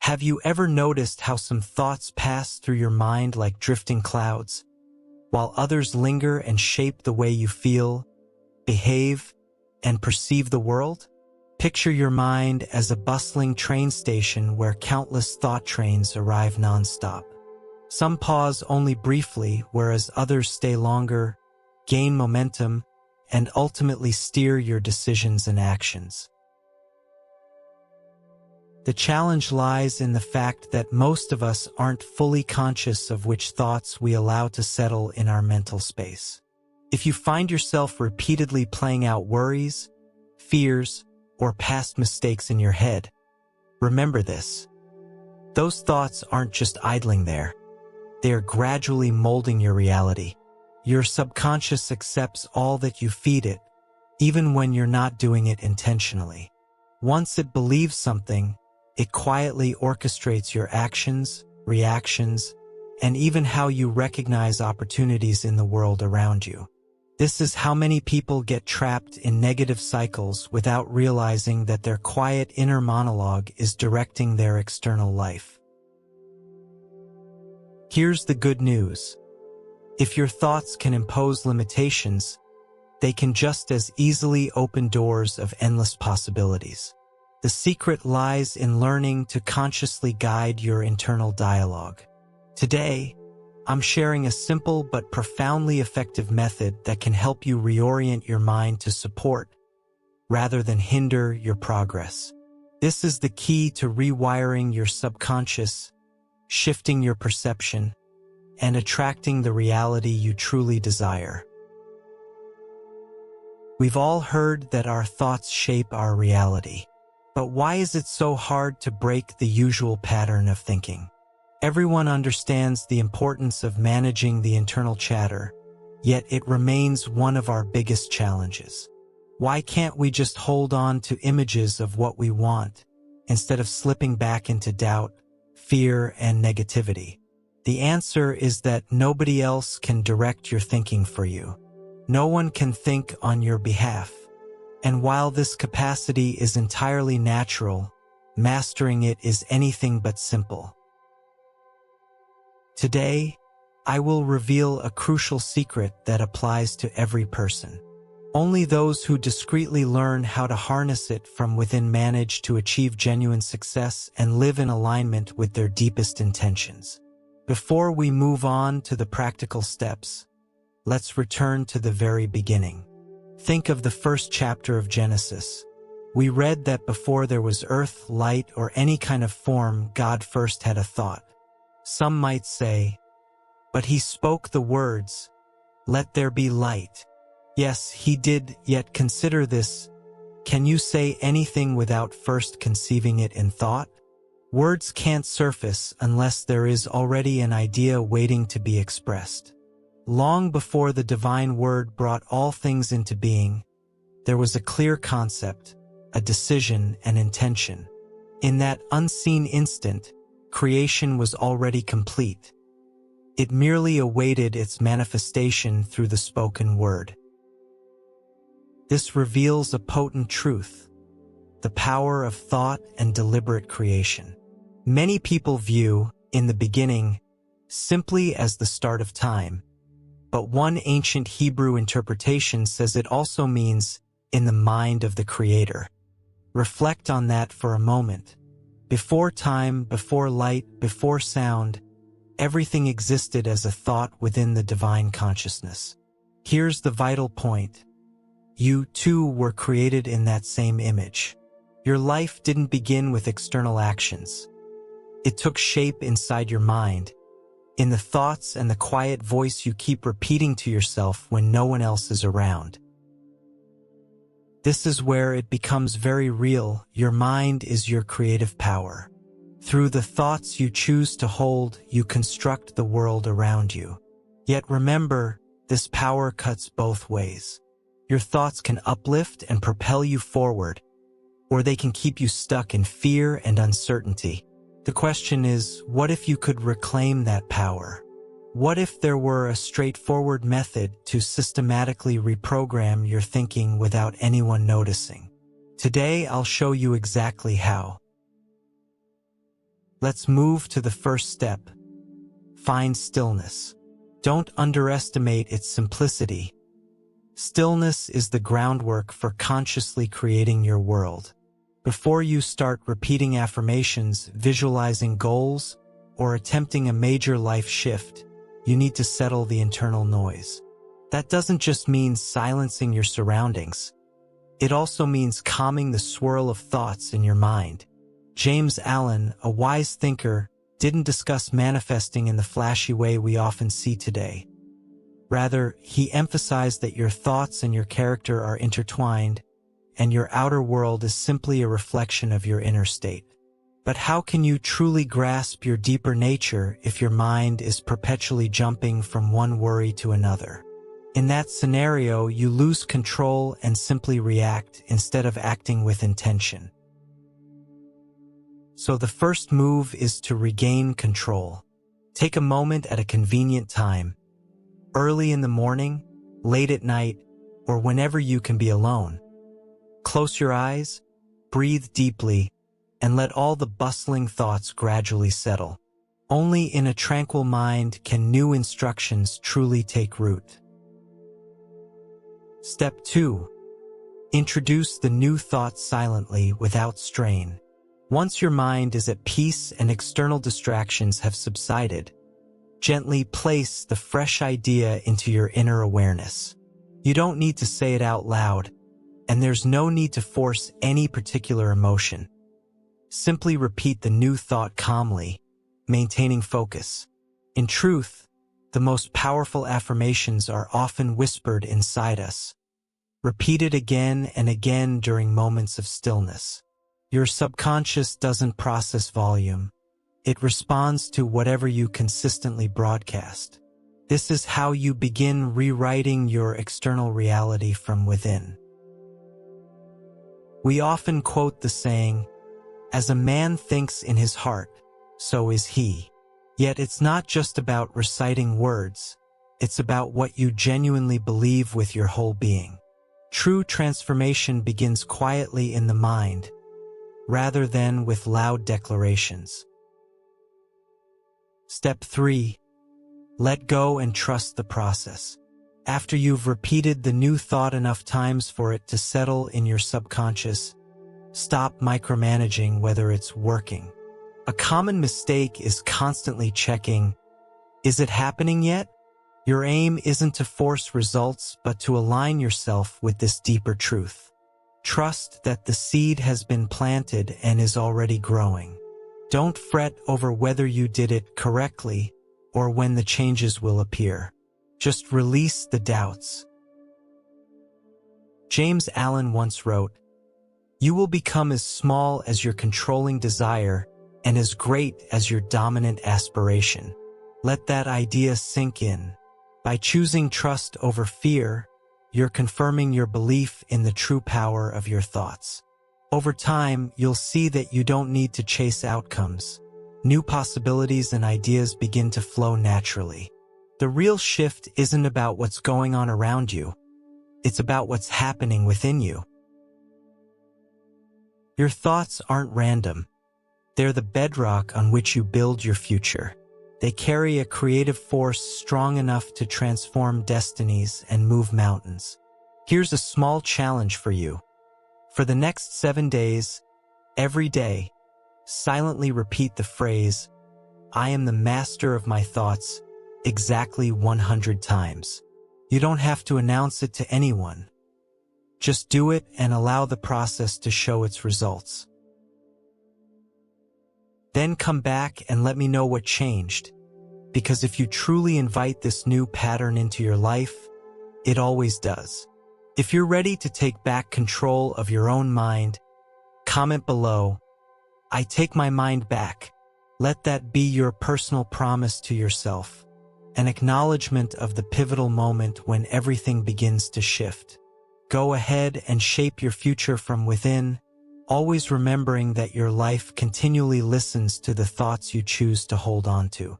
Have you ever noticed how some thoughts pass through your mind like drifting clouds, while others linger and shape the way you feel, behave, and perceive the world? Picture your mind as a bustling train station where countless thought trains arrive nonstop. Some pause only briefly, whereas others stay longer, gain momentum, and ultimately steer your decisions and actions. The challenge lies in the fact that most of us aren't fully conscious of which thoughts we allow to settle in our mental space. If you find yourself repeatedly playing out worries, fears, or past mistakes in your head, remember this. Those thoughts aren't just idling there. They are gradually molding your reality. Your subconscious accepts all that you feed it, even when you're not doing it intentionally. Once it believes something, it quietly orchestrates your actions, reactions, and even how you recognize opportunities in the world around you. This is how many people get trapped in negative cycles without realizing that their quiet inner monologue is directing their external life. Here's the good news. If your thoughts can impose limitations, they can just as easily open doors of endless possibilities. The secret lies in learning to consciously guide your internal dialogue. Today, I'm sharing a simple but profoundly effective method that can help you reorient your mind to support, rather than hinder, your progress. This is the key to rewiring your subconscious, shifting your perception, and attracting the reality you truly desire. We've all heard that our thoughts shape our reality. But why is it so hard to break the usual pattern of thinking? Everyone understands the importance of managing the internal chatter, yet it remains one of our biggest challenges. Why can't we just hold on to images of what we want, instead of slipping back into doubt, fear, and negativity? The answer is that nobody else can direct your thinking for you. No one can think on your behalf. And while this capacity is entirely natural, mastering it is anything but simple. Today, I will reveal a crucial secret that applies to every person. Only those who discreetly learn how to harness it from within manage to achieve genuine success and live in alignment with their deepest intentions. Before we move on to the practical steps, let's return to the very beginning. Think of the first chapter of Genesis. We read that before there was earth, light, or any kind of form, God first had a thought. Some might say, but he spoke the words, "Let there be light." Yes, he did, yet consider this. Can you say anything without first conceiving it in thought? Words can't surface unless there is already an idea waiting to be expressed. Long before the divine word brought all things into being, there was a clear concept, a decision, and intention. In that unseen instant, creation was already complete. It merely awaited its manifestation through the spoken word. This reveals a potent truth, the power of thought and deliberate creation. Many people view, in the beginning, simply as the start of time. But one ancient Hebrew interpretation says it also means in the mind of the Creator. Reflect on that for a moment. Before time, before light, before sound, everything existed as a thought within the divine consciousness. Here's the vital point. You, too, were created in that same image. Your life didn't begin with external actions. It took shape inside your mind, in the thoughts and the quiet voice you keep repeating to yourself when no one else is around. This is where it becomes very real. Your mind is your creative power. Through the thoughts you choose to hold, you construct the world around you. Yet remember, this power cuts both ways. Your thoughts can uplift and propel you forward, or they can keep you stuck in fear and uncertainty. The question is, what if you could reclaim that power? What if there were a straightforward method to systematically reprogram your thinking without anyone noticing? Today, I'll show you exactly how. Let's move to the first step. Find stillness. Don't underestimate its simplicity. Stillness is the groundwork for consciously creating your world. Before you start repeating affirmations, visualizing goals, or attempting a major life shift, you need to settle the internal noise. That doesn't just mean silencing your surroundings. It also means calming the swirl of thoughts in your mind. James Allen, a wise thinker, didn't discuss manifesting in the flashy way we often see today. Rather, he emphasized that your thoughts and your character are intertwined, and your outer world is simply a reflection of your inner state. But how can you truly grasp your deeper nature if your mind is perpetually jumping from one worry to another? In that scenario, you lose control and simply react instead of acting with intention. So the first move is to regain control. Take a moment at a convenient time, early in the morning, late at night, or whenever you can be alone. Close your eyes, breathe deeply, and let all the bustling thoughts gradually settle. Only in a tranquil mind can new instructions truly take root. Step 2. Introduce the new thoughts silently without strain. Once your mind is at peace and external distractions have subsided, gently place the fresh idea into your inner awareness. You don't need to say it out loud, and there's no need to force any particular emotion. Simply repeat the new thought calmly, maintaining focus. In truth, the most powerful affirmations are often whispered inside us. Repeat it again and again during moments of stillness. Your subconscious doesn't process volume. It responds to whatever you consistently broadcast. This is how you begin rewriting your external reality from within. We often quote the saying, "As a man thinks in his heart, so is he." Yet it's not just about reciting words, it's about what you genuinely believe with your whole being. True transformation begins quietly in the mind, rather than with loud declarations. Step 3. Let go and trust the process. After you've repeated the new thought enough times for it to settle in your subconscious, stop micromanaging whether it's working. A common mistake is constantly checking, is it happening yet? Your aim isn't to force results, but to align yourself with this deeper truth. Trust that the seed has been planted and is already growing. Don't fret over whether you did it correctly or when the changes will appear. Just release the doubts. James Allen once wrote, "You will become as small as your controlling desire and as great as your dominant aspiration." Let that idea sink in. By choosing trust over fear, you're confirming your belief in the true power of your thoughts. Over time, you'll see that you don't need to chase outcomes. New possibilities and ideas begin to flow naturally. The real shift isn't about what's going on around you. It's about what's happening within you. Your thoughts aren't random. They're the bedrock on which you build your future. They carry a creative force strong enough to transform destinies and move mountains. Here's a small challenge for you. For the next 7 days, every day, silently repeat the phrase, "I am the master of my thoughts," exactly 100 times. You don't have to announce it to anyone. Just do it and allow the process to show its results. Then come back and let me know what changed. Because if you truly invite this new pattern into your life, it always does. If you're ready to take back control of your own mind, comment below, "I take my mind back." Let that be your personal promise to yourself, an acknowledgement of the pivotal moment when everything begins to shift. Go ahead and shape your future from within, always remembering that your life continually listens to the thoughts you choose to hold on to.